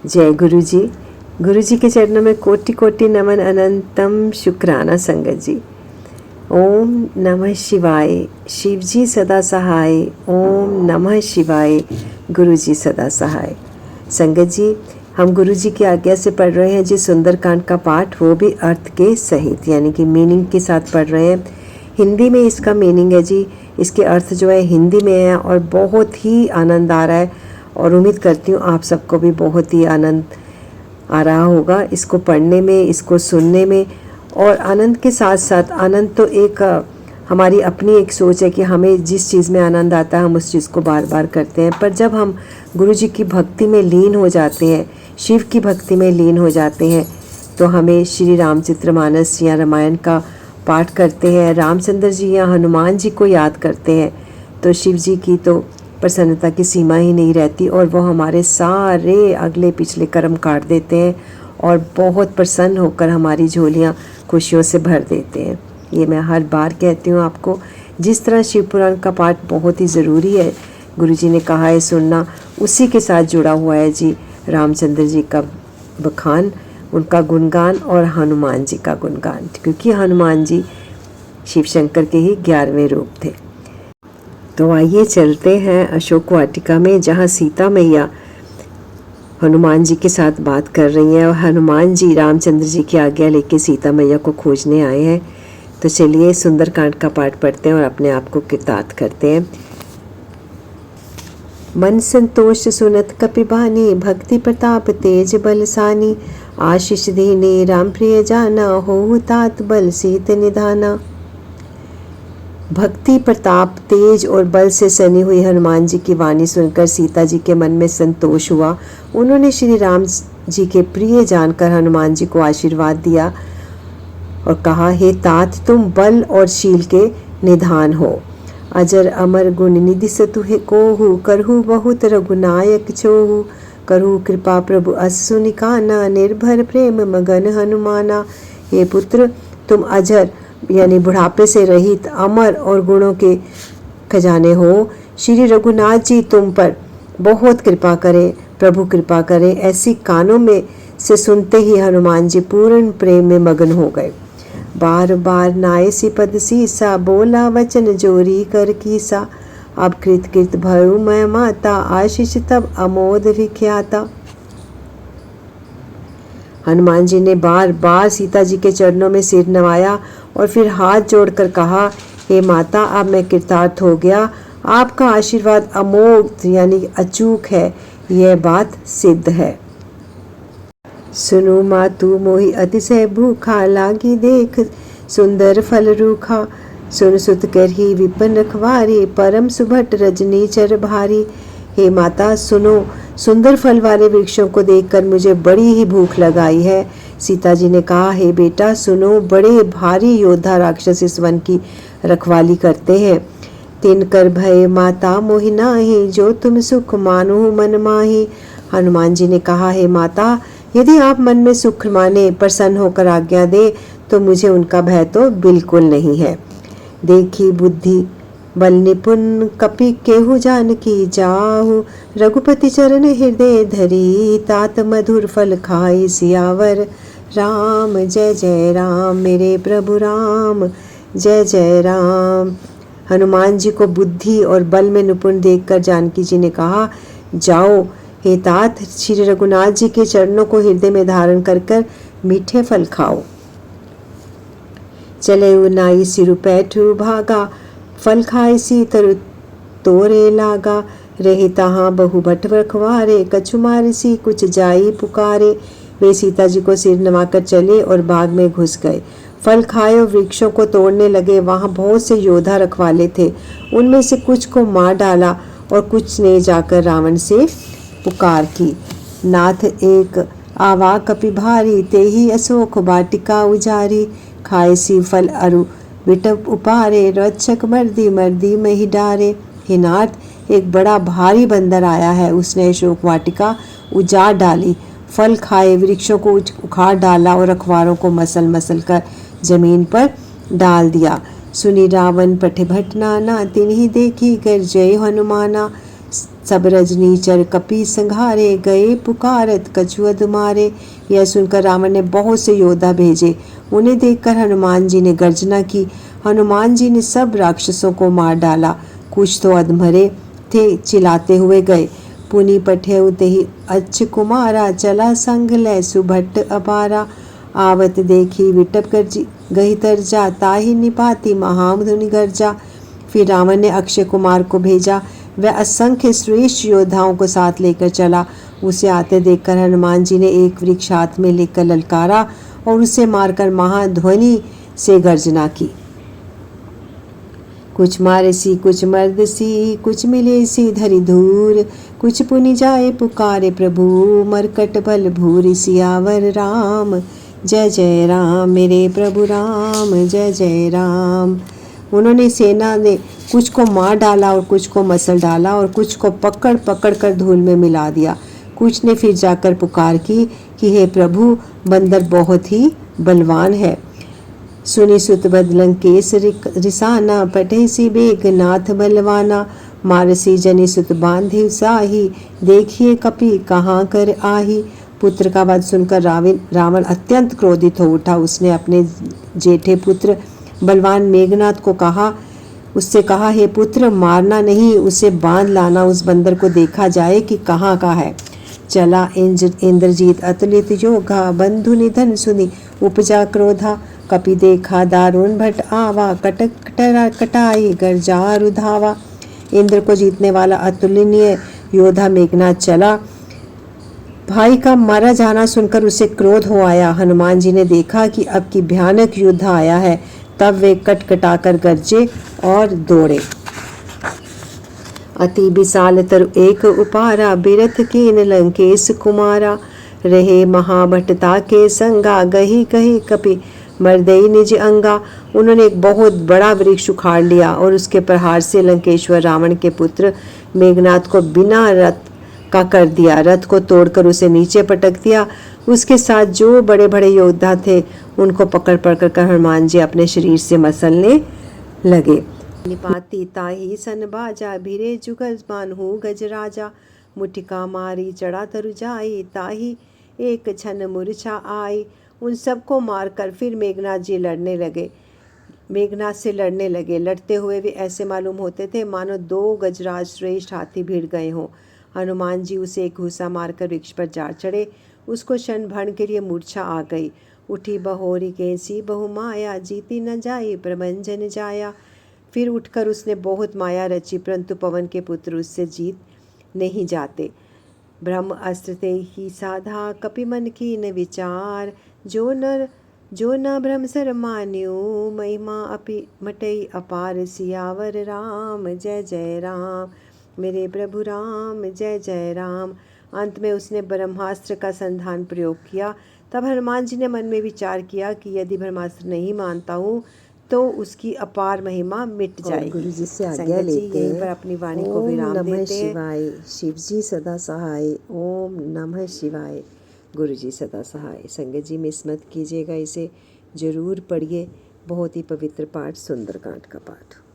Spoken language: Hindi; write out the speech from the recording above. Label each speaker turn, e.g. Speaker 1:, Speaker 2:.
Speaker 1: जय गुरु जी। गुरु जी के चरणों में कोटि कोटि नमन, अनंतम शुक्राना संगत जी। ओम नमः शिवाय, शिव जी सदा सहाय। ओम नमः शिवाय, गुरु जी सदा सहाय। संगत जी, हम गुरु जी की आज्ञा से पढ़ रहे हैं जी सुंदरकांड का पाठ, वो भी अर्थ के सहित, यानी कि मीनिंग के साथ पढ़ रहे हैं। हिंदी में इसका मीनिंग है जी, इसके अर्थ जो है हिंदी में है और बहुत ही आनंद आ रहा है और उम्मीद करती हूँ आप सबको भी बहुत ही आनंद आ रहा होगा इसको पढ़ने में, इसको सुनने में। और आनंद के साथ साथ, आनंद तो एक हमारी अपनी एक सोच है कि हमें जिस चीज़ में आनंद आता है हम उस चीज़ को बार बार करते हैं, पर जब हम गुरु जी की भक्ति में लीन हो जाते हैं, शिव की भक्ति में लीन हो जाते हैं, तो हमें श्री रामचरितमानस या रामायण का पाठ करते हैं, रामचंद्र जी या हनुमान जी को याद करते हैं, तो शिव जी की तो प्रसन्नता की सीमा ही नहीं रहती और वो हमारे सारे अगले पिछले कर्म काट देते हैं और बहुत प्रसन्न होकर हमारी झोलियाँ खुशियों से भर देते हैं। ये मैं हर बार कहती हूँ आपको। जिस तरह शिव पुराण का पाठ बहुत ही ज़रूरी है, गुरु जी ने कहा है सुनना, उसी के साथ जुड़ा हुआ है जी रामचंद्र जी का बखान, उनका गुणगान और हनुमान जी का गुणगान, क्योंकि हनुमान जी शिव शंकर के ही 11वें रूप थे। तो आइए चलते हैं अशोक वाटिका में, जहाँ सीता मैया हनुमान जी के साथ बात कर रही हैं और हनुमान जी रामचंद्र जी की आज्ञा लेके सीता मैया को खोजने आए हैं। तो चलिए सुंदरकांड का पाठ पढ़ते हैं और अपने आप को कृतार्थ करते हैं। मन संतोष सुनत कपिबानी, भक्ति प्रताप तेज बलसानी, आशीष दीने राम प्रिय जाना, हो तात बल सीत निधाना। भक्ति प्रताप तेज और बल से सनी हुई हनुमान जी की वाणी सुनकर सीता जी के मन में संतोष हुआ। उन्होंने श्री राम जी के प्रिय जानकर हनुमान जी को आशीर्वाद दिया और कहा, हे तात, तुम बल और शील के निधान हो। अजर अमर गुण निधि सतुहे कोहु, करहु बहुत रघुनायक छोहु, करहु कृपा प्रभु अस सुनिकाना, निर्भर प्रेम मगन हनुमाना। हे पुत्र, तुम अजर यानी बुढ़ापे से रहित, अमर और गुणों के खजाने हो। श्री रघुनाथ जी तुम पर बहुत कृपा करें, प्रभु कृपा करें। ऐसी कानों में से सुनते ही हनुमान जी पूर्ण प्रेम में मगन हो गए। बार बार नाय सी पद सीसा, बोला वचन जोरी कर कीसा, अब कृत कृत भयु मैं माता, आशीष तब अमोद विख्याता। हनुमान जी ने बार बार सीता जी के चरणों में सिर नवाया और फिर हाथ जोड़कर कहा, हे माता, अब मैं कृतार्थ हो गया। आपका आशीर्वाद अमोघ यानी अचूक है, यह बात सिद्ध है। सुनो मातु मोहि अतिशय भूखा, लागी देख सुंदर फल रूखा, सुन सुत करही विपिन रखवारी, परम सुभट रजनी चर भारी। हे माता सुनो, सुंदर फल वाले वृक्षों को देखकर मुझे बड़ी ही भूख लगाई है। सीता जी ने कहा, हे बेटा सुनो, बड़े भारी योद्धा राक्षस इस वन की रखवाली करते हैं। तिन कर भय माता मोहि नाहि, जो तुम सुख मानो मन माही। हनुमान जी ने कहा, हे माता, यदि आप मन में सुख माने, प्रसन्न होकर आज्ञा दे, तो मुझे उनका भय तो बिल्कुल नहीं है। देखी बुद्धि बल निपुण, कपि केहु जानकी जाहु, रघुपति चरण हृदय धरी, तात मधुर फल खाई सियावर राम। जय जय राम मेरे प्रभु राम, जय जय राम। हनुमान जी को बुद्धि और बल में निपुण देखकर जानकी जी ने कहा, जाओ हे तात, श्री रघुनाथ जी के चरणों को हृदय में धारण कर कर मीठे फल खाओ। चले नाई सिरु पैठु भागा, फल खाए सी तरु तोरे लागा, रहे तहाँ बहु भट रखवारे, कछु मारे सी कुछ जाई पुकारे। वे सीता जी को सिर नवाकर चले और बाग में घुस गए। फल खाए और वृक्षों को तोड़ने लगे। वहाँ बहुत से योद्धा रखवाले थे, उनमें से कुछ को मार डाला और कुछ ने जाकर रावण से पुकार की। नाथ एक आवा कपि भारी, तेही अशोक वाटिका उजारी, खाए सी फल अरु विटप उपारे, रक्षक मर्दी मर्दी में ही डारे। हे नाथ, एक बड़ा भारी बंदर आया है, उसने अशोक वाटिका उजाड़ डाली, फल खाए वृक्षों को उखाड़ डाला और रखवारों को मसल मसल कर जमीन पर डाल दिया। सुनी रावण पठे भट नाना, तिन्ही देखी कर जय हनुमाना। सब रजनीचर कपि संघारे, गए पुकारत कछुअद मारे। यह सुनकर रावण ने बहुत से योद्धा भेजे। उन्हें देखकर हनुमान जी ने गर्जना की। हनुमान जी ने सब राक्षसों को मार डाला। कुछ तो अधमरे थे, चिल्लाते हुए गए। पुनि पठेउ तेहि अच्छ कुमारा, चला संग लै सुभट अपारा। आवत देखी विटप गही तरजा, ताहि निपाति महाधुनि गर्जा। फिर रावण ने अक्षय कुमार को भेजा। वह असंख्य श्रेष्ठ योद्धाओं को साथ लेकर चला। उसे आते देखकर हनुमान जी ने एक वृक्ष हाथ में लेकर ललकारा और उसे मारकर महाध्वनि से गर्जना की। कुछ मारसी कुछ मर्दसी, कुछ मिलेसी धरि धूर। कुछ पुनि जाए पुकारे प्रभु, मरकट बल भूरि। सियावर राम जय जय राम, मेरे प्रभु राम जय जय राम। उन्होंने सेना ने कुछ को मार डाला और कुछ को मसल डाला और कुछ को पकड़ पकड़ कर धूल में मिला दिया। कुछ ने फिर जाकर पुकार की कि हे प्रभु, बंदर बहुत ही बलवान है। सुनि सुत बद लंकेश रिसाना, पठेसी बेग नाथ बलवाना। मारसी जनि सुत बांधि साही, देखिए कपि कहाँ कर आही। पुत्र का वध सुनकर रावण अत्यंत क्रोधित हो उठा। उसने अपने जेठे पुत्र बलवान मेघनाथ को उससे कहा, हे पुत्र, मारना नहीं, उसे बांध लाना। उस बंदर को देखा जाए कि कहाँ का है। चला इंद्रजीत अतुलित योगा, बंधु निधन सुनि उपजा क्रोधा। कपि देखा दारुण भट आवा, कटक कटाई गर्जा रुधावा। इंद्र को जीतने वाला अतुलनीय योद्धा मेघनाथ चला। भाई का मारा जाना सुनकर उसे क्रोध हो आया। हनुमान जी ने देखा कि अब की भयानक युद्ध आया है। तब वे कटकटाकर गरजे और दौड़े। अति विशाल तरु एक उपारा, बिरथ कीन लंकेश कुमारा। रहे महाभटता के संगा, गही कही कपि मर्दई निज अंगा। उन्होंने एक बहुत बड़ा वृक्ष उखाड़ लिया और उसके प्रहार से लंकेश्वर रावण के पुत्र मेघनाथ को बिना रथ का कर दिया। रथ को तोड़कर उसे नीचे पटक दिया। उसके साथ जो बड़े बड़े योद्धा थे उनको पकड़ पकड़ कर हनुमान जी अपने शरीर से मसलने लगे। निपाती ताही सन बाजा, भिरे जुगल बान्हु गज राजा। मुटिका मारी चढ़ा तरु जाई, ताही एक छन मूर्छा आई। उन सबको मारकर फिर मेघनाथ से लड़ने लगे। लड़ते हुए वे ऐसे मालूम होते थे मानो 2 गजराज श्रेष्ठ हाथी भिड़ गए हों। हनुमान जी उसे एक घूसा मारकर वृक्ष पर जा चढ़े। उसको क्षण भर के लिए मूर्छा आ गई। उठी बहोरी कैसी बहु माया, जीती न जाई प्रभंजन जाया। फिर उठकर उसने बहुत माया रची, परंतु पवन के पुत्र उससे जीत नहीं जाते। ब्रह्म अस्त्र ते ही साधा, कपि मन की न विचार। जो न ब्रह्म सर मान्यो, महिमा अपि मटई अपार। सियावर राम जय जय राम, मेरे प्रभु राम जय जय राम। अंत में उसने ब्रह्मास्त्र का संधान प्रयोग किया। तब हनुमान जी ने मन में विचार किया कि यदि ब्रह्मास्त्र नहीं मानता हूँ तो उसकी अपार महिमा मिट जाएगी।
Speaker 2: गुरु जी से आज्ञा लेते
Speaker 1: यहीं पर अपनी वाणी को विराम देते हैं।
Speaker 2: ओम नमः शिवाय, शिव जी सदा सहाय। ओम नमः शिवाय, गुरु जी सदा सहाय। संगत जी में स्मृत कीजिएगा, इसे जरूर पढ़िए। बहुत ही पवित्र पाठ, सुंदरकांड का पाठ।